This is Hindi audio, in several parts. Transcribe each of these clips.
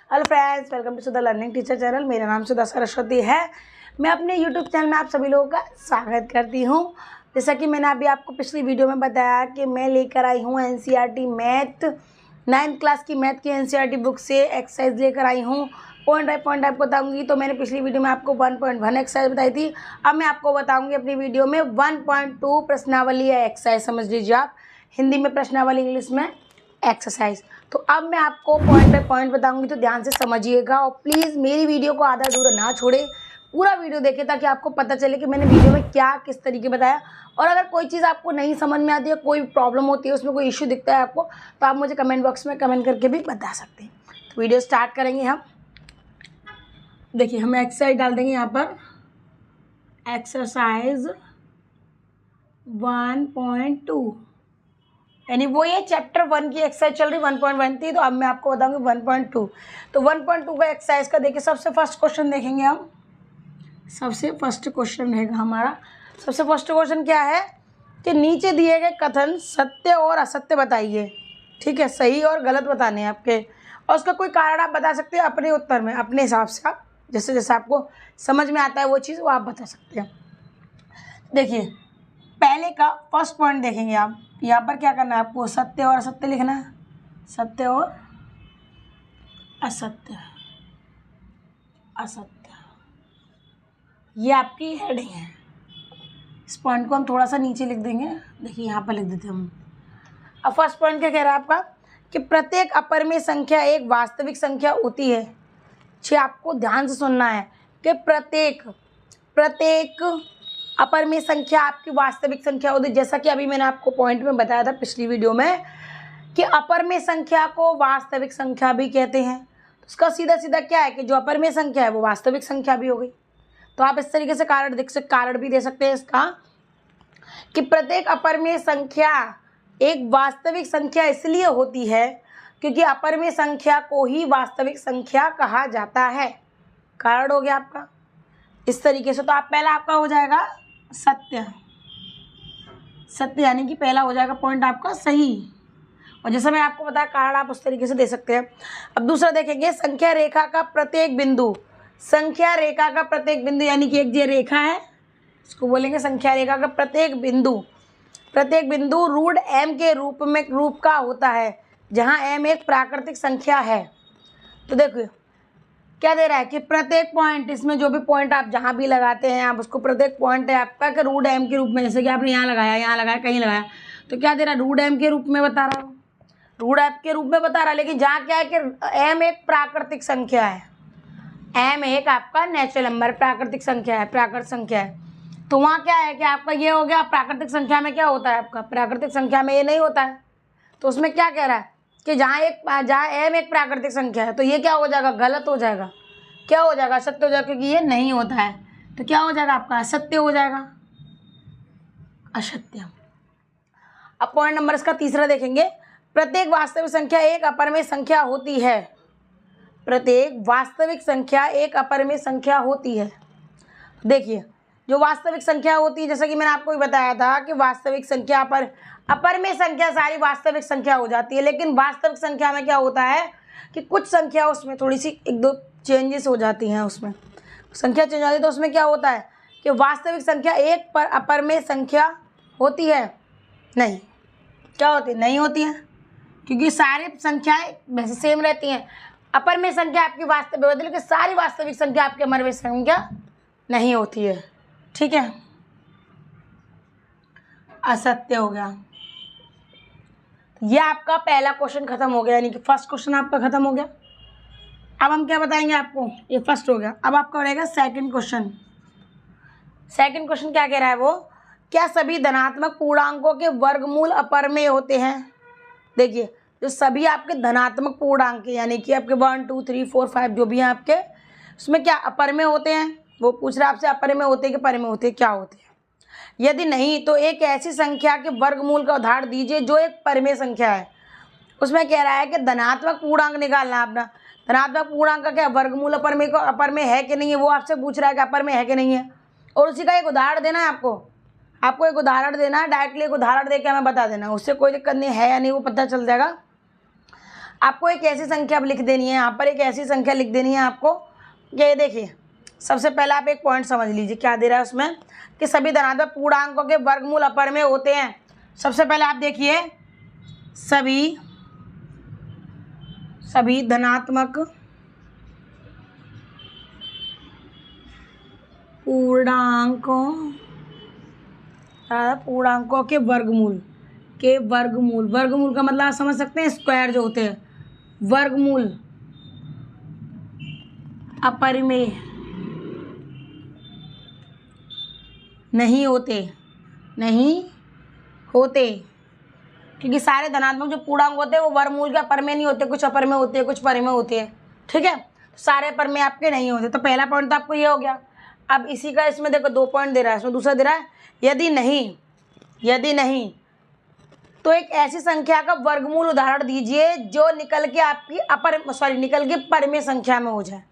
Hello friends, welcome to Sudha learning teacher channel. मेरा नाम सुधा सरस्वती है। मैं अपने यूट्यूब चैनल में आप सभी लोगों का स्वागत करती हूँ। जैसा कि मैंने अभी आपको पिछली वीडियो में बताया कि मैं लेकर आई हूँ एनसीईआरटी मैथ 9th क्लास की मैथ की एनसीईआरटी बुक से एक्सरसाइज लेकर आई हूँ। पॉइंट बाय पॉइंट आपको बताऊंगी। तो मैंने पिछली वीडियो में आपको 1.1 एक्सरसाइज बताई थी। अब मैं आपको बताऊंगी अपनी वीडियो में 1.2 प्रश्नावली है एक्सरसाइज। समझ लीजिए आप, हिंदी में प्रश्नावली, इंग्लिश में एक्सरसाइज। तो अब मैं आपको पॉइंट बाय पॉइंट बताऊंगी, तो ध्यान से समझिएगा और प्लीज़ मेरी वीडियो को आधा अधूरा ना छोड़े, पूरा वीडियो देखें ताकि आपको पता चले कि मैंने वीडियो में क्या किस तरीके बताया। और अगर कोई चीज़ आपको नहीं समझ में आती है, कोई प्रॉब्लम होती है, उसमें कोई इश्यू दिखता है आपको, तो आप मुझे कमेंट बॉक्स में कमेंट करके भी बता सकते हैं। तो वीडियो स्टार्ट करेंगे हम। देखिए, हम एक्सरसाइज डाल देंगे यहाँ पर, एक्सरसाइज 1.2, यानी वो ये चैप्टर 1 की एक्सरसाइज चल रही 1.1 थी। तो अब मैं आपको बताऊंगी 1.2। तो 1.2 का एक्सरसाइज का देखिए, सबसे फर्स्ट क्वेश्चन देखेंगे हम। सबसे फर्स्ट क्वेश्चन रहेगा हमारा। सबसे फर्स्ट क्वेश्चन क्या है कि नीचे दिए गए कथन सत्य और असत्य बताइए। ठीक है, सही और गलत बताने हैं आपके, और उसका कोई कारण आप बता सकते हैं अपने उत्तर में, अपने हिसाब से। आप जैसे जैसे आपको समझ में आता है वो चीज़, वो आप बता सकते हैं। देखिए, पहले का फर्स्ट पॉइंट देखेंगे आप। यहाँ पर क्या करना है आपको, सत्य और असत्य लिखना है। सत्य और असत्य, असत्य, ये आपकी हेडिंग है। इस पॉइंट को हम थोड़ा सा नीचे लिख देंगे। देखिए, यहाँ पर लिख देते हैं हम। अब फर्स्ट पॉइंट क्या कह रहा है आपका कि प्रत्येक अपरिमेय संख्या एक वास्तविक संख्या होती है। जी, आपको ध्यान से सुनना है कि प्रत्येक अपरिमेय संख्या आपकी वास्तविक संख्या होती है। जैसा कि अभी मैंने आपको पॉइंट में बताया था पिछली वीडियो में कि अपरिमेय संख्या को वास्तविक संख्या भी कहते हैं। तो उसका सीधा सीधा क्या है कि जो अपरिमेय संख्या है वो वास्तविक संख्या भी हो गई। तो आप इस तरीके से कारण भी दे सकते हैं इसका कि प्रत्येक अपरिमेय संख्या एक वास्तविक संख्या इसलिए होती है क्योंकि अपरिमेय संख्या को ही वास्तविक संख्या कहा जाता है। कारण हो गया आपका इस तरीके से। तो आप पहला आपका हो जाएगा सत्य, सत्य यानी कि पहला हो जाएगा पॉइंट आपका सही। और जैसा मैं आपको बताया, कारण आप उस तरीके से दे सकते हैं। अब दूसरा देखेंगे, संख्या रेखा का प्रत्येक बिंदु। संख्या रेखा का प्रत्येक बिंदु यानी कि एक ये रेखा है, इसको बोलेंगे संख्या रेखा का प्रत्येक बिंदु। प्रत्येक बिंदु रूट m के रूप का होता है, जहाँ m एक प्राकृतिक संख्या है। तो देखिए क्या दे रहा है कि प्रत्येक पॉइंट, इसमें जो भी पॉइंट आप जहाँ भी लगाते हैं आप उसको प्रत्येक पॉइंट है आपका कि रूट m के रूप में। जैसे कि आपने यहाँ लगाया, कहीं लगाया, तो क्या दे रहा है, रूट m के रूप में बता रहा हूँ, रूट m के रूप में बता रहा है। लेकिन जहाँ क्या है कि m एक प्राकृतिक संख्या है, m एक आपका नेचुरल नंबर, प्राकृतिक संख्या है, प्राकृत संख्या है। तो वहाँ क्या है कि आपका ये हो गया, प्राकृतिक संख्या में क्या होता है आपका, प्राकृतिक संख्या में ये नहीं होता है। तो उसमें क्या कह रहा है कि जहाँ m एक प्राकृतिक संख्या है, तो ये क्या हो जाएगा, गलत हो जाएगा। क्या हो जाएगा, असत्य हो जाएगा, क्योंकि ये नहीं होता है। तो क्या हो जाएगा आपका, असत्य हो जाएगा, असत्य। अब पॉइंट नंबर इसका तीसरा देखेंगे, प्रत्येक वास्तविक संख्या एक अपरिमेय संख्या होती है। प्रत्येक वास्तविक संख्या एक अपरिमेय संख्या होती है। देखिए, जो वास्तविक संख्या होती है, जैसा कि मैंने आपको बताया था कि वास्तविक संख्या पर अपरिमेय संख्या सारी वास्तविक संख्या हो जाती है। लेकिन वास्तविक संख्या में क्या होता है कि कुछ संख्या उसमें थोड़ी सी एक दो चेंजेस हो जाती हैं, उसमें संख्या चेंज हो जाती है। तो उसमें क्या होता है कि वास्तविक संख्या एक पर अपरिमेय संख्या होती है नहीं, क्या होती है, नहीं होती है, क्योंकि सारी संख्याएं वैसे सेम रहती हैं। अपरिमेय संख्या आपकी वास्तविक होती है, लेकिन सारी वास्तविक संख्या आपकी अपरिमेय संख्या नहीं होती है। ठीक है, असत्य हो गया। यह आपका पहला क्वेश्चन खत्म हो गया, यानी कि फर्स्ट क्वेश्चन आपका खत्म हो गया। अब हम क्या बताएंगे आपको, ये फर्स्ट हो गया। अब आपका रहेगा सेकंड क्वेश्चन। सेकंड क्वेश्चन क्या कह रहा है वो, क्या सभी धनात्मक पूर्णांकों के वर्गमूल अपरिमेय होते हैं। देखिए, जो सभी आपके धनात्मक पूर्णांक यानी कि आपके 1 2 3 4 5 जो भी हैं आपके, उसमें क्या अपरिमेय होते हैं। वो पूछ रहा है आपसे, अपरिमेय होते हैं कि परिमेय होते हैं, क्या होते हैं। यदि नहीं तो एक ऐसी संख्या के वर्गमूल का उदाहरण दीजिए जो एक परिमेय संख्या है। उसमें कह रहा है कि धनात्मक पूर्णांक निकालना अपना। धनात्मक पूर्णांक का क्या वर्गमूल अपरिमेय है कि नहीं है, वो आपसे पूछ रहा है कि अपरिमेय है कि नहीं है। और उसी का एक उदाहरण देना है आपको एक उदाहरण देना है, डायरेक्टली एक उदाहरण देकर हमें बता देना, उससे कोई दिक्कत नहीं है या नहीं वो पता चल जाएगा। आपको एक ऐसी संख्या अब लिख देनी है, यहाँ पर एक ऐसी संख्या लिख देनी है आपको। ये देखिए, सबसे पहले आप एक पॉइंट समझ लीजिए क्या दे रहा है उसमें, कि सभी धनात्मक पूर्णांकों के वर्गमूल अपर में होते हैं। सबसे पहले आप देखिए, सभी धनात्मक पूर्णांकों के वर्गमूल वर्गमूल का मतलब आप समझ सकते हैं, स्क्वायर जो होते हैं, वर्गमूल अपरिमेय नहीं होते, क्योंकि सारे धनात्मक जो पूर्णांक होते हैं वो वर्गमूल के अपरिमेय नहीं होते, कुछ अपरिमेय होते हैं, कुछ परिमेय होते हैं। ठीक है, तो सारे परिमेय आपके नहीं होते। तो पहला पॉइंट तो आपको ये हो गया। अब इसी का इसमें देखो 2 पॉइंट दे रहा है, इसमें दूसरा दे रहा है, यदि नहीं तो एक ऐसी संख्या का वर्गमूल उदाहरण दीजिए जो निकल के परिमेय संख्या में हो जाए।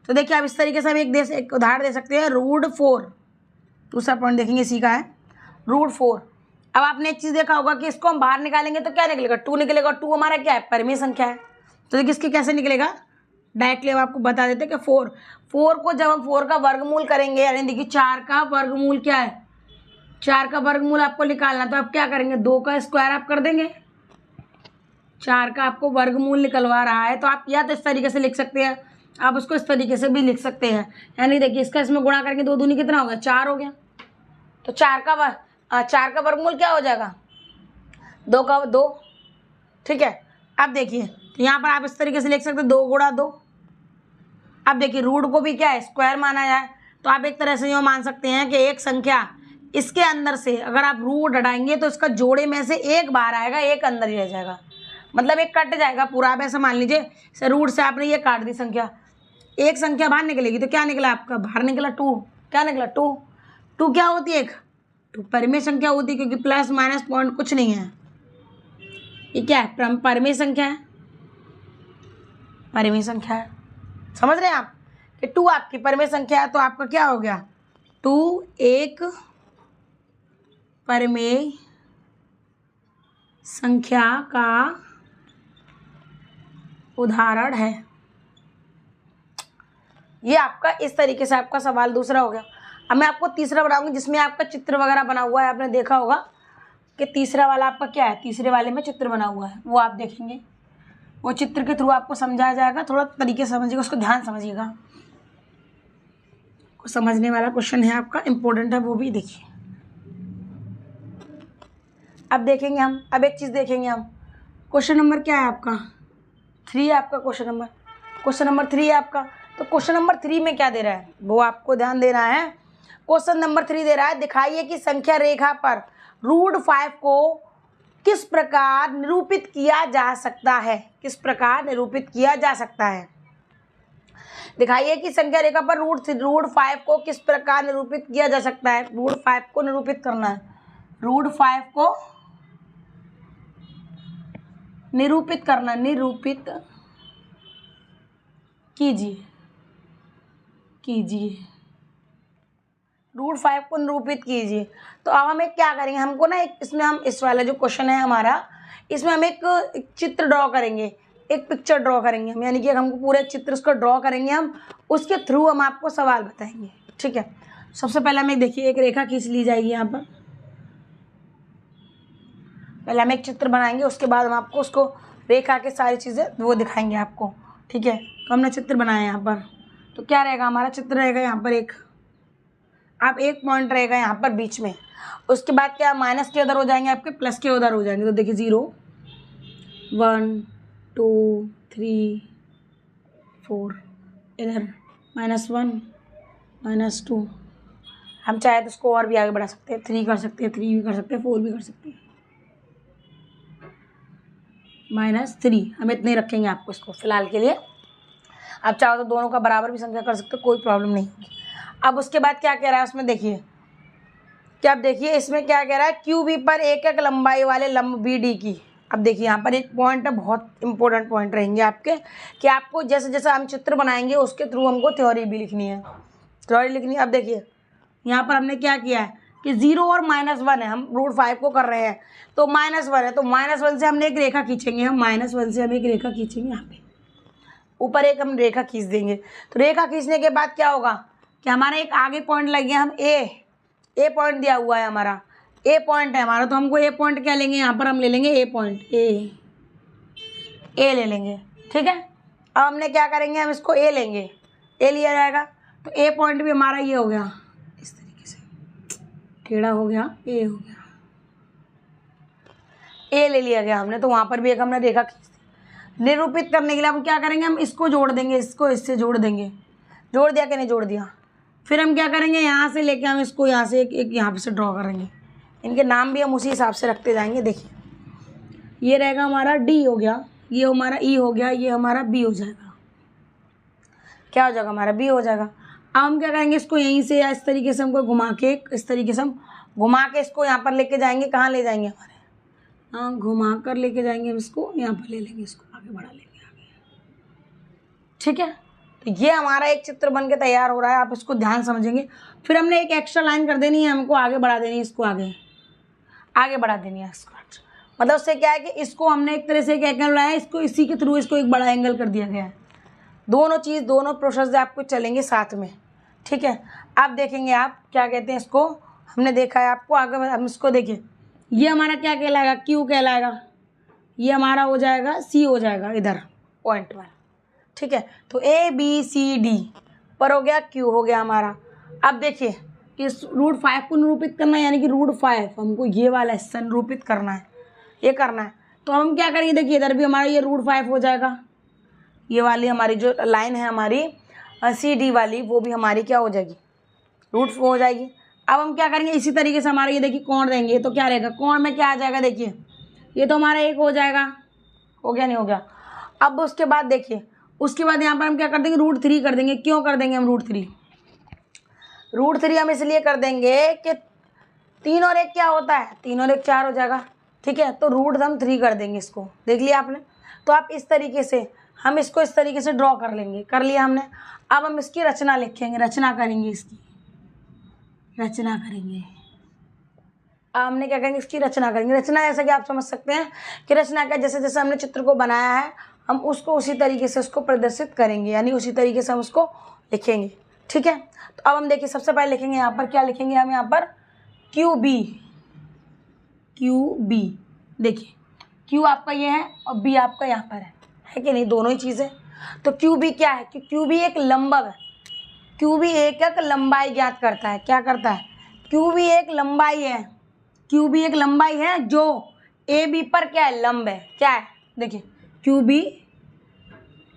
तो देखिए, आप इस तरीके से हम एक उदाहरण दे सकते हैं, √4। दूसरा पॉइंट देखेंगे, इसी का है √4। अब आपने एक चीज़ देखा होगा कि इसको हम बाहर निकालेंगे तो क्या निकलेगा, 2 निकलेगा। 2 हमारा क्या है, परिमेय संख्या है। तो देखिए इसकी कैसे निकलेगा, डायरेक्टली हम आपको बता देते हैं कि 4 को जब हम 4 का वर्गमूल करेंगे, यानी देखिए 4 का वर्गमूल क्या है, 4 का वर्गमूल आपको निकालना, तो आप क्या करेंगे, 2 का स्क्वायर आप कर देंगे। 4 का आपको वर्गमूल निकलवा रहा है, तो आप या तो इस तरीके से लिख सकते हैं, आप उसको इस तरीके से भी लिख सकते हैं। यानी देखिए इसका इसमें गुणा करके 2 दूनी कितना हो गया, 4 हो गया। तो 4 का वर्गमूल क्या हो जाएगा, 2 का 2। ठीक है, अब देखिए, तो यहाँ पर आप इस तरीके से लिख सकते हैं 2 गुणा 2। अब देखिए रूट को भी क्या है, स्क्वायर माना जाए, तो आप एक तरह से ये मान सकते हैं कि एक संख्या इसके अंदर से अगर आप रूट हटाएंगे तो इसका जोड़े में से एक बाहर आएगा, एक अंदर ही रह जाएगा, मतलब एक कट जाएगा पूरा। आप ऐसा मान लीजिए, रूट से आपने ये काट दी संख्या, एक संख्या बाहर निकलेगी, तो क्या निकला आपका, बाहर निकला 2। क्या निकला, 2 क्या होती है, 2 परिमेय संख्या होती है, क्योंकि प्लस माइनस पॉइंट कुछ नहीं है। ये क्या है, परिमेय संख्या है, समझ रहे हैं आप कि 2 आपकी परिमेय संख्या है। तो आपका क्या हो गया, 2 एक परिमेय संख्या का उदाहरण है। ये आपका इस तरीके से आपका सवाल दूसरा हो गया। अब मैं आपको तीसरा बनाऊंगी, जिसमें आपका चित्र वगैरह बना हुआ है। आपने देखा होगा कि तीसरा वाला आपका क्या है, तीसरे वाले में चित्र बना हुआ है, वो आप देखेंगे, वो चित्र के थ्रू आपको समझाया जाएगा। थोड़ा तरीके से समझिएगा, उसको ध्यान समझिएगा, कुछ समझने वाला क्वेश्चन है आपका, इम्पोर्टेंट है, वो भी देखिए। अब देखेंगे हम, अब एक चीज़ देखेंगे हम, क्वेश्चन नंबर क्या है आपका, 3 आपका क्वेश्चन नंबर 3 है आपका। तो क्वेश्चन नंबर 3 में क्या दे रहा है, वो आपको ध्यान देना है। क्वेश्चन नंबर 3 दे रहा है, दिखाइए कि संख्या रेखा पर √5 को किस प्रकार निरूपित किया जा सकता है, दिखाइए कि संख्या रेखा पर √5 को किस प्रकार निरूपित किया जा सकता है। √5 को निरूपित करना है, √5 को निरूपित कीजिए, √5 को निरूपित कीजिए। तो अब हम एक क्या करेंगे, हमको ना इसमें हम इस वाला जो क्वेश्चन है हमारा, इसमें हम एक चित्र ड्रॉ करेंगे, एक पिक्चर ड्रॉ करेंगे हम, यानी कि हमको पूरे चित्र उसको ड्रॉ करेंगे हम, उसके थ्रू हम आपको सवाल बताएंगे। ठीक है, सबसे पहले हमें देखिए एक रेखा खींच ली जाएगी यहाँ पर, पहले हम एक चित्र बनाएंगे, उसके बाद हम आपको उसको रेखा के सारी चीज़ें वो दिखाएंगे आपको। ठीक है, तो हमने चित्र बनाया यहाँ पर, तो क्या रहेगा हमारा चित्र रहेगा यहाँ पर एक पॉइंट रहेगा यहाँ पर बीच में, उसके बाद क्या माइनस के उधर हो जाएंगे आपके, प्लस के उधर हो जाएंगे। तो देखिए 0 1 2 3 4, इधर -1 -2, हम चाहे तो उसको और भी आगे बढ़ा सकते हैं, 3 कर सकते हैं, 3 भी कर सकते हैं, 4 भी कर सकते हैं, -3 हम इतने रखेंगे आपको इसको फिलहाल के लिए। आप चाहो तो दोनों का बराबर भी संख्या कर सकते हो, कोई प्रॉब्लम नहीं होगी। अब उसके बाद क्या कह रहा है उसमें देखिए, क्या आप देखिए इसमें क्या कह रहा है, QB पर एक लंबाई वाले लंब BD की। अब देखिए यहाँ पर एक पॉइंट है, बहुत इंपॉर्टेंट पॉइंट रहेंगे आपके, कि आपको जैसे जैसे हम चित्र बनाएंगे उसके थ्रू हमको थ्योरी भी लिखनी है, अब देखिए यहाँ पर हमने क्या किया है, कि 0 और -1 है, हम √5 को कर रहे हैं तो -1 है, तो -1 से हमने एक रेखा खींचेंगे, हम -1 से हम एक रेखा खींचेंगे, यहाँ पे ऊपर एक हम रेखा खींच देंगे। तो रेखा खींचने के बाद क्या होगा कि हमारा एक आगे पॉइंट लग गया, हम ए पॉइंट दिया हुआ है, हमारा ए पॉइंट है हमारा, तो हमको ए पॉइंट क्या लेंगे, यहाँ पर हम ले लेंगे ए पॉइंट, ए ले लेंगे, ठीक है। अब हमने क्या करेंगे, हम इसको ए लेंगे, ए लिया जाएगा, तो ए पॉइंट भी हमारा ये हो गया, इस तरीके से टेढ़ा हो गया, ए हो गया, ए ले लिया गया हमने, तो वहाँ पर भी एक हमने रेखा खींच दी। निरूपित करने के लिए हम क्या करेंगे, हम इसको जोड़ देंगे, इसको इससे जोड़ देंगे, जोड़ दिया कि नहीं जोड़ दिया। फिर हम क्या करेंगे, यहाँ से लेके हम इसको यहाँ से एक यहाँ पे से ड्रॉ करेंगे, इनके नाम भी हम उसी हिसाब से रखते जाएंगे। देखिए ये रहेगा हमारा डी हो गया, ये हमारा ई हो गया, ये हमारा बी हो जाएगा, क्या हो जाएगा हमारा बी हो जाएगा। अब हम क्या करेंगे, इसको यहीं से या इस तरीके से हमको घुमा के, इस तरीके से हम घुमा के इसको यहाँ पर लेके जाएंगे, कहाँ ले जाएंगे हमारे, हाँ घुमा कर लेके जाएंगे, हम इसको यहाँ पर ले लेंगे, इसको आगे बढ़ा लेंगे आगे, ठीक है। तो ये हमारा एक चित्र बन के तैयार हो रहा है, आप इसको ध्यान समझेंगे। फिर हमने एक एक्स्ट्रा लाइन कर देनी है, हमको आगे बढ़ा देनी है, इसको आगे बढ़ा देनी है इसको। मतलब उससे क्या है कि इसको हमने एक तरह से एक एंगल बनाया है, इसको इसी के थ्रू इसको एक बड़ा एंगल कर दिया गया है। दोनों प्रोसेस आपको चलेंगे साथ में, ठीक है। आप देखेंगे, आप क्या कहते हैं इसको, हमने देखा है आपको, आगे हम इसको देखिए, ये हमारा क्या कहलाएगा, क्यू कहलाएगा, ये हमारा हो जाएगा सी हो जाएगा इधर पॉइंट पर, ठीक है। तो ABCD पर हो गया, क्यू हो गया हमारा। अब देखिए इस √5 को निरूपित करना है, यानी कि √5 हमको ये वाला हिस्सा निरूपित करना है, ये करना है। तो हम क्या करेंगे, देखिए इधर भी हमारा ये √5 हो जाएगा, ये वाली हमारी जो लाइन है हमारी CD वाली, वो भी हमारी क्या हो जाएगी, √4 हो जाएगी। अब हम क्या करेंगे, इसी तरीके से हमारा ये देखिए कोण देंगे, तो क्या रहेगा, कोण में क्या आ जाएगा, देखिए ये तो हमारा एक हो जाएगा, हो गया नहीं हो गया। अब उसके बाद देखिए, उसके बाद यहाँ पर हम क्या कर देंगे, √3 कर देंगे। क्यों कर देंगे हम √3 हम इसलिए कर देंगे कि 3 और 1 क्या होता है, 3 और 1 4 हो जाएगा, ठीक है। तो √3 कर देंगे इसको, देख लिया आपने। तो आप इस तरीके से, हम इसको इस तरीके से ड्रॉ कर लेंगे, कर लिया हमने। अब हम इसकी रचना लिखेंगे, रचना करेंगे, इसकी रचना करेंगे। अब हमने क्या करेंगे, इसकी रचना करेंगे। रचना जैसा कि आप समझ सकते हैं कि रचना क्या, जैसे जैसे हमने चित्र को बनाया है, हम उसको उसी तरीके से उसको प्रदर्शित करेंगे, यानी उसी तरीके से हम उसको लिखेंगे, ठीक है। तो अब हम देखिए, सबसे पहले लिखेंगे यहाँ पर, क्या लिखेंगे हम यहाँ पर, QB। देखिए Q आपका ये है और B आपका यहाँ पर है कि नहीं, दोनों ही चीज़ें। तो QB क्या है कि QB एक लंबक है, QB एक लंबाई ज्ञात करता है, क्या करता है, QB एक लंबाई है, QB एक लंबाई है जो AB पर क्या है, लंब है, क्या है, देखिए QB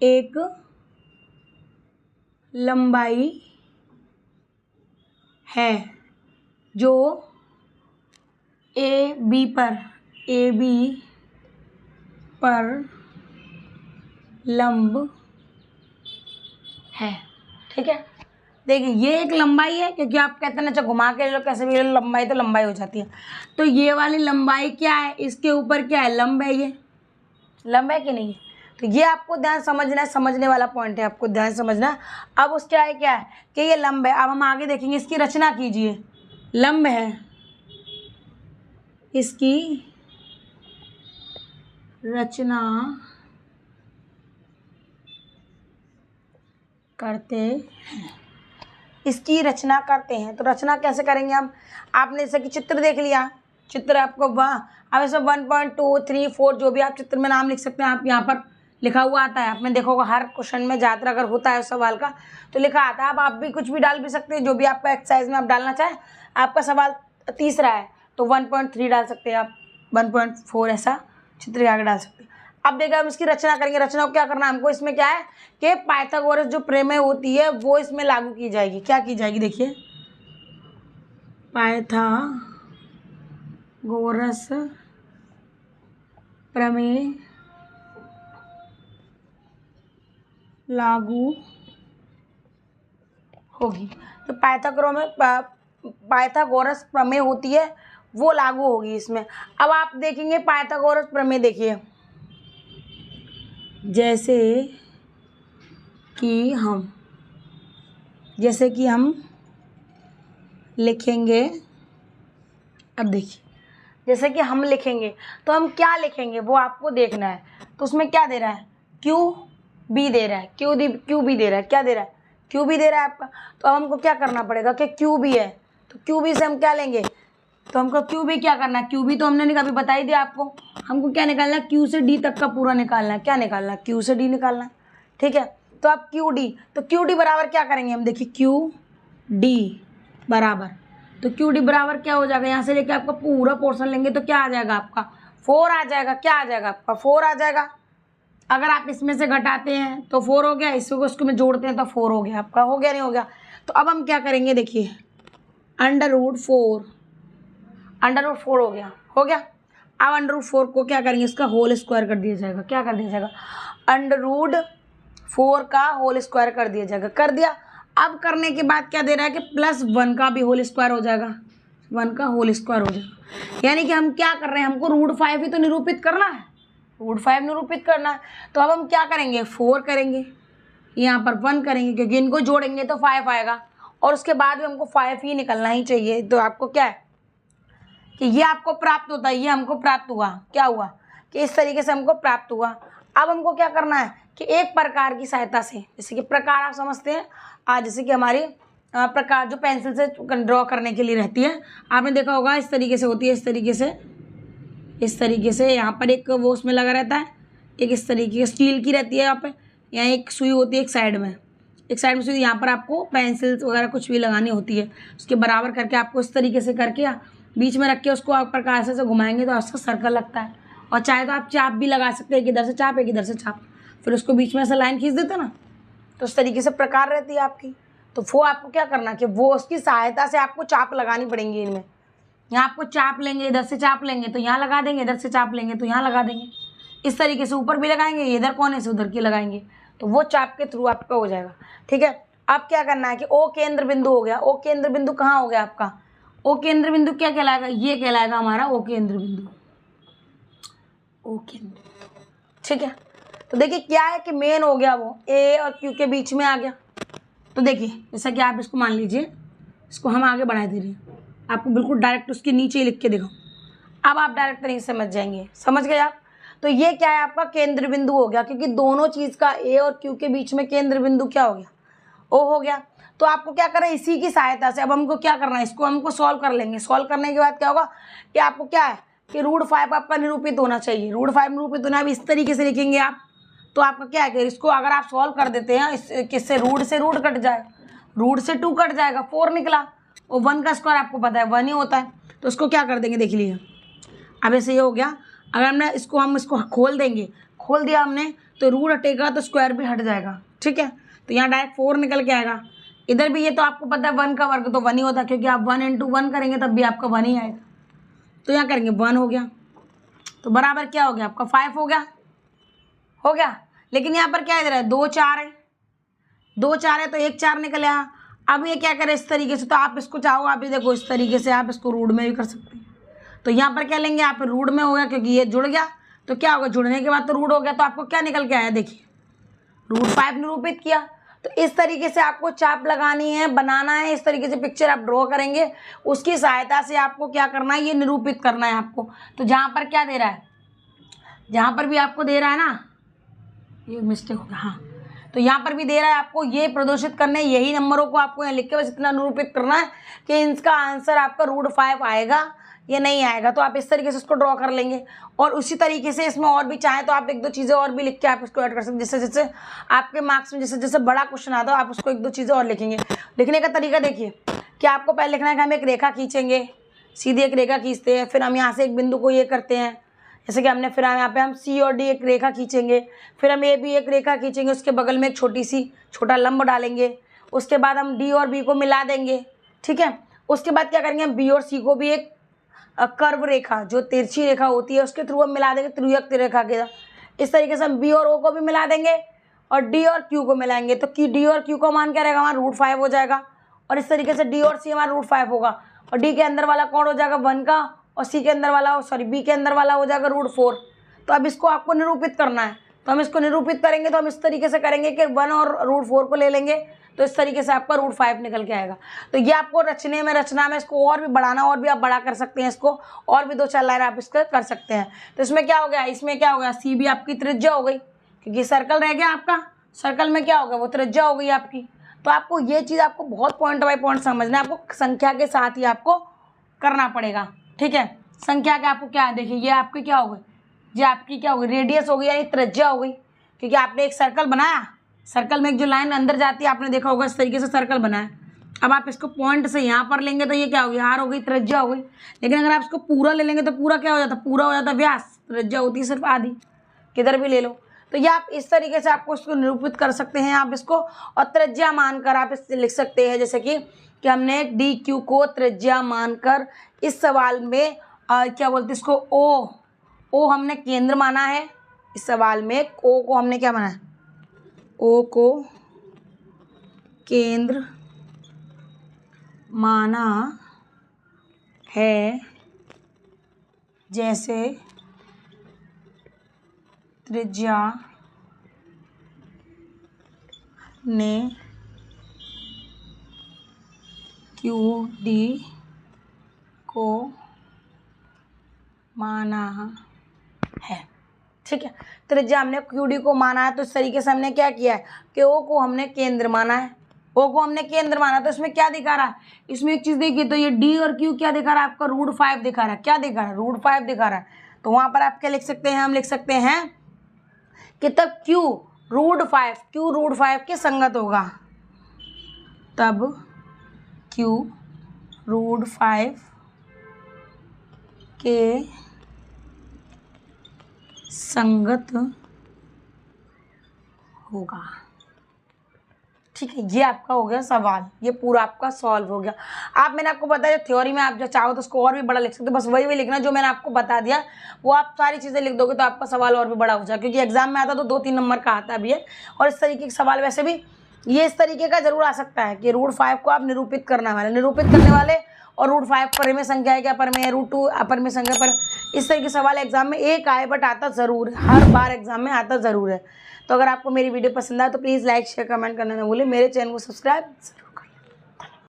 एक लंबाई है जो AB पर लंब है, ठीक है। देखिए ये एक लंबाई है, क्योंकि आप कहते हैं ना, अच्छा घुमा के लो कैसे भी लंबाई, तो लंबाई हो जाती है। तो ये वाली लंबाई क्या है, इसके ऊपर क्या है, लंब है, ये लंब है कि नहीं है। तो ये आपको ध्यान समझना है, समझने वाला पॉइंट है, आपको ध्यान समझना है। अब उस क्या है कि ये लंब है। अब हम आगे देखेंगे, इसकी रचना कीजिए, लंब है, इसकी रचना करते हैं, इसकी रचना करते हैं। तो रचना कैसे करेंगे हम, आपने जैसे कि चित्र देख लिया, चित्र आपको अब ऐसे 1.2 3 4 जो भी आप चित्र में नाम लिख सकते हैं, आप यहाँ पर लिखा हुआ आता है, आपने देखा होगा हर क्वेश्चन में ज़्यादातर अगर होता है सवाल का तो लिखा आता है। अब आप भी कुछ भी डाल भी सकते हैं, जो भी आपका एक्सरसाइज में आप डालना चाहें। आपका सवाल तीसरा है तो 1.3 डाल सकते हैं आप, 1.4 ऐसा चित्र के आगे डाल सकते हैं। अब देखिए हम इसकी रचना करेंगे। रचना को क्या करना है हमको, इसमें क्या है कि पाइथागोरस जो प्रमेय होती है वो इसमें लागू की जाएगी। क्या की जाएगी, देखिए पाइथागोरस प्रमेय लागू होगी। तो पाइथागोरस प्रमेय होती है वो लागू होगी इसमें। अब आप देखेंगे पाइथागोरस प्रमेय, देखिए जैसे कि हम लिखेंगे अब देखिए, जैसे कि हम लिखेंगे तो हम क्या लिखेंगे वो आपको देखना है। तो उसमें क्या दे रहा है, क्यू बी दे रहा है, क्यू बी दे रहा है, क्या दे रहा है, क्यू बी दे रहा है आपका। तो अब हमको क्या करना पड़ेगा कि क्यू बी है, तो क्यू बी से हम क्या लेंगे, तो हमको क्यू बी क्या करना है, क्यू बी तो हमने कभी बता ही दिया आपको, हमको क्या निकालना है, क्यू से डी तक का पूरा निकालना है। क्या निकालना है, क्यू से डी निकालना है, ठीक है। तो अब क्यू डी, तो क्यू डी बराबर क्या करेंगे हम, देखिए क्यू डी बराबर, तो क्यू डी बराबर क्या हो जाएगा, यहाँ से लेके आपका पूरा पोर्शन लेंगे तो क्या आ जाएगा आपका 4 आ जाएगा। क्या आ जाएगा आपका 4 आ जाएगा। अगर आप इसमें से घटाते हैं तो 4 हो गया, इसको उसको में जोड़ते हैं तो 4 हो गया आपका, हो गया नहीं हो गया। तो अब हम क्या करेंगे, देखिए अंडर रूट 4 हो गया, हो गया। अब अंडर रूट 4 को क्या करेंगे, इसका होल स्क्वायर कर दिया जाएगा। क्या कर दिया जाएगा, अंडर रूट 4 का होल स्क्वायर कर दिया जाएगा, कर दिया। अब करने के बाद क्या दे रहा है कि +1 का भी होल स्क्वायर हो जाएगा, 1 का होल स्क्वायर हो जाएगा। यानी कि हम क्या कर रहे हैं, हमको √5 ही तो निरूपित करना है, √5 निरूपित करना है। तो अब हम क्या करेंगे, 4 करेंगे, यहाँ पर 1 करेंगे, क्योंकि इनको जोड़ेंगे तो 5 आएगा, और उसके बाद भी हमको 5 ही निकलना ही चाहिए। तो आपको क्या है कि ये आपको प्राप्त होता है, ये हमको प्राप्त हुआ, क्या हुआ कि इस तरीके से हमको प्राप्त हुआ। अब हमको क्या करना है कि एक प्रकार की सहायता से, जैसे कि प्रकार आप समझते हैं, आज जैसे कि हमारी प्रकार जो पेंसिल से ड्रॉ करने के लिए रहती है, आपने देखा होगा इस तरीके से होती है, इस तरीके से यहाँ पर एक वो उसमें लगा रहता है, एक इस तरीके की स्टील की रहती है, यहाँ एक सुई होती है, एक साइड में सुई, यहाँ पर आपको पेंसिल वगैरह कुछ भी लगानी होती है, उसके बराबर करके आपको इस तरीके से करके बीच में रख के उसको आप प्रकार से घुमाएंगे तो उसका सर्कल लगता है। और चाहे तो आप चाप भी लगा सकते हैं, एक इधर से चाप एक इधर से चाप, फिर उसको बीच में ऐसा लाइन खींच देते ना, तो उस तरीके से प्रकार रहती है आपकी। तो वो आपको क्या करना कि वो उसकी सहायता से आपको चाप लगानी पड़ेंगी इनमें। यहाँ आपको चाप लेंगे, इधर से चाप लेंगे तो यहाँ लगा देंगे, इधर से चाप लेंगे तो यहाँ लगा देंगे, इस तरीके से ऊपर भी लगाएंगे, इधर कोने से उधर की लगाएंगे, तो वो चाप के थ्रू आपका हो जाएगा, ठीक है। अब क्या करना है कि ओ केंद्र बिंदु हो गया। ओ केंद्र बिंदु कहाँ हो गया आपका, ओ केंद्र बिंदु क्या कहलाएगा, ये कहलाएगा हमारा ओ केंद्र बिंदु, ओ केंद्र, ठीक है। तो देखिए क्या है कि मेन हो गया वो ए और क्यू के बीच में आ गया। तो देखिए जैसा कि आप इसको मान लीजिए, इसको हम आगे बढ़ा दे रहे हैं, आपको बिल्कुल डायरेक्ट उसके नीचे ही लिख के दिखाऊं, अब आप डायरेक्ट तरीके से समझ जाएंगे, समझ गए आप। तो ये क्या है आपका केंद्र बिंदु हो गया, क्योंकि दोनों चीज़ का ए और क्यू के बीच में केंद्र बिंदु क्या हो गया, ओ हो गया। तो आपको क्या करना है, इसी की सहायता से अब हमको क्या करना है, इसको हमको सॉल्व कर लेंगे। सॉल्व करने के बाद क्या होगा कि आपको क्या है कि √5 आपका निरूपित होना चाहिए, √5 निरूपित होना है। अब इस तरीके से लिखेंगे आप, तो आपका क्या है कि इसको अगर आप सॉल्व कर देते हैं, किससे, रूट से रूट कट जाए, रूट से 2 कट जाएगा, 4 निकला, और 1 का स्क्वायर आपको पता है 1 ही होता है। तो उसको क्या कर देंगे, देख लीजिए अब ऐसे ये हो गया। अगर हमने इसको खोल देंगे, खोल दिया हमने, तो रूट हटेगा तो स्क्वायर भी हट जाएगा, ठीक है। तो यहाँ डायरेक्ट 4 निकल के आएगा। इधर भी ये तो आपको पता है 1 का वर्ग तो 1 ही होता है, क्योंकि आप 1 × 1 करेंगे तब भी आपका 1 ही आएगा। तो यहाँ करेंगे 1 हो गया, तो बराबर क्या हो गया आपका 5 हो गया। लेकिन यहाँ पर क्या इधर है 2 4 है, 2 4 है तो 1 4 निकल आया। अब ये क्या करें इस तरीके से, तो आप इसको चाहो आप भी देखो इस तरीके से आप इसको रूट में भी कर सकते हैं। तो यहाँ पर क्या लेंगे आप, रूट में हो गया, क्योंकि ये जुड़ गया तो क्या होगा, जुड़ने के बाद तो रूट हो गया, तो आपको क्या निकल के आया, देखिए √5 निरूपित किया। तो इस तरीके से आपको चाप लगानी है, बनाना है, इस तरीके से पिक्चर आप ड्रॉ करेंगे, उसकी सहायता से आपको क्या करना है, ये निरूपित करना है आपको। तो जहाँ पर क्या दे रहा है, जहाँ पर भी आपको दे रहा है ना, ये मिस्टेक हो गया, हाँ, तो यहाँ पर भी दे रहा है आपको, ये प्रदर्शित करने, यही नंबरों को आपको यहाँ लिख के बस इतना निरूपित करना है कि इसका आंसर आपका √5 आएगा या नहीं आएगा। तो आप इस तरीके से उसको ड्रॉ कर लेंगे, और उसी तरीके से इसमें और भी चाहें तो आप 1-2 चीज़ें और भी लिख के आप इसको ऐड कर सकते हैं। जैसे जैसे आपके मार्क्स में जैसे बड़ा क्वेश्चन आता है आप उसको 1-2 चीज़ें और लिखेंगे। लिखने का तरीका देखिए कि आपको पहले लिखना है कि हम एक रेखा खींचेंगे, सीधी एक रेखा खींचते हैं, फिर हम यहाँ से एक बिंदु को ये करते हैं, जैसे कि हमने, फिर यहाँ पे हम C और D एक रेखा खींचेंगे, फिर हम AB एक रेखा खींचेंगे, उसके बगल में एक छोटा लंब डालेंगे, उसके बाद हम D और B को मिला देंगे, ठीक है। उसके बाद क्या करेंगे, हम B और C को भी एक कर्व रेखा, जो तिरछी रेखा होती है, उसके थ्रू हम मिला देंगे त्रियुक्त रेखा के। इस तरीके से हम B और O को भी मिला देंगे और D और Q को मिलाएंगे, तो D और Q का मान क्या रहेगा हमारा √5 हो जाएगा। और इस तरीके से D और C हमारा √5 होगा, और D के अंदर वाला कौन हो जाएगा 1 का, और C के अंदर वाला B के अंदर वाला हो जाएगा √4। तो अब इसको आपको निरूपित करना है, तो हम इसको निरूपित करेंगे तो हम इस तरीके से करेंगे कि 1 और √4 को ले लेंगे, तो इस तरीके से आपका √5 निकल के आएगा। तो ये आपको रचना में इसको और भी बढ़ाना, और भी आप बड़ा कर सकते हैं इसको, और भी 2-4 लाइन आप इसका कर सकते हैं। तो इसमें क्या हो गया, इसमें क्या हो गया, सी भी आपकी त्रिज्या हो गई, क्योंकि सर्कल रह गया आपका, सर्कल में क्या हो गया, वो त्रिज्या हो गई आपकी। तो आपको ये चीज़ आपको बहुत पॉइंट बाय पॉइंट समझना है, आपको संख्या के साथ ही आपको करना पड़ेगा, ठीक है। संख्या का आपको क्या है, देखिए ये आपकी क्या हो गई, ये आपकी क्या हो गई, रेडियस हो गई यानी त्रिज्या हो गई, क्योंकि आपने एक सर्कल बनाया, सर्कल में एक जो लाइन अंदर जाती है आपने देखा होगा इस तरीके से सर्कल बनाया। अब आप इसको पॉइंट से यहाँ पर लेंगे तो ये क्या होगी, आर हो गई, त्रिज्या हो गई। लेकिन अगर आप इसको पूरा ले लेंगे तो पूरा क्या हो जाता, पूरा हो जाता व्यास, त्रिज्या होती है सिर्फ आधी, किधर भी ले लो। तो ये आप इस तरीके से आपको इसको निरूपित कर सकते हैं आप इसको, और त्रिज्या मानकर आप इससे लिख सकते हैं, जैसे कि हमने डी क्यू को त्रिज्या मानकर इस सवाल में क्या बोलते हैं इसको, ओ हमने केंद्र माना है। इस सवाल में ओ को हमने क्या माना है, ओ को केंद्र माना है, जैसे त्रिज्या ने क्यू डी को माना है, ठीक है। त्रिज्या हमने क्यू डी को माना है, तो इस तरीके से हमने क्या किया है कि ओ को हमने केंद्र माना है, ओ को हमने केंद्र माना। तो इसमें क्या दिखा रहा है, इसमें एक चीज़ देखिए, तो ये डी और क्यू क्या दिखा रहा है आपका, √5 दिखा रहा है, क्या दिखा रहा है, √5 दिखा रहा है। तो वहाँ पर आप क्या लिख सकते हैं, हम लिख सकते हैं कि तब क्यू √5 के संगत होगा, तब क्यू √5 के संगत होगा, ठीक है। ये आपका हो गया सवाल, ये पूरा आपका सॉल्व हो गया। आप, मैंने आपको बताया थ्योरी में आप जो चाहो तो उसको और भी बड़ा लिख सकते हो, बस वही लिखना जो मैंने आपको बता दिया, वो आप सारी चीज़ें लिख दोगे तो आपका सवाल और भी बड़ा हो जाएगा, क्योंकि एग्जाम में आता तो 2-3 नंबर का आता भी है। और इस तरीके के सवाल वैसे भी ये इस तरीके का जरूर आ सकता है कि √5 को आप निरूपित करने वाले और √5 पर में संख्या है क्या, पर में √2 अपर में संख्या पर, इस तरह के सवाल एग्जाम में एक आए बट आता ज़रूर है, हर बार एग्जाम में आता ज़रूर है। तो अगर आपको मेरी वीडियो पसंद आए तो प्लीज़ लाइक शेयर कमेंट करना ना भूलें, मेरे चैनल को सब्सक्राइब जरूर।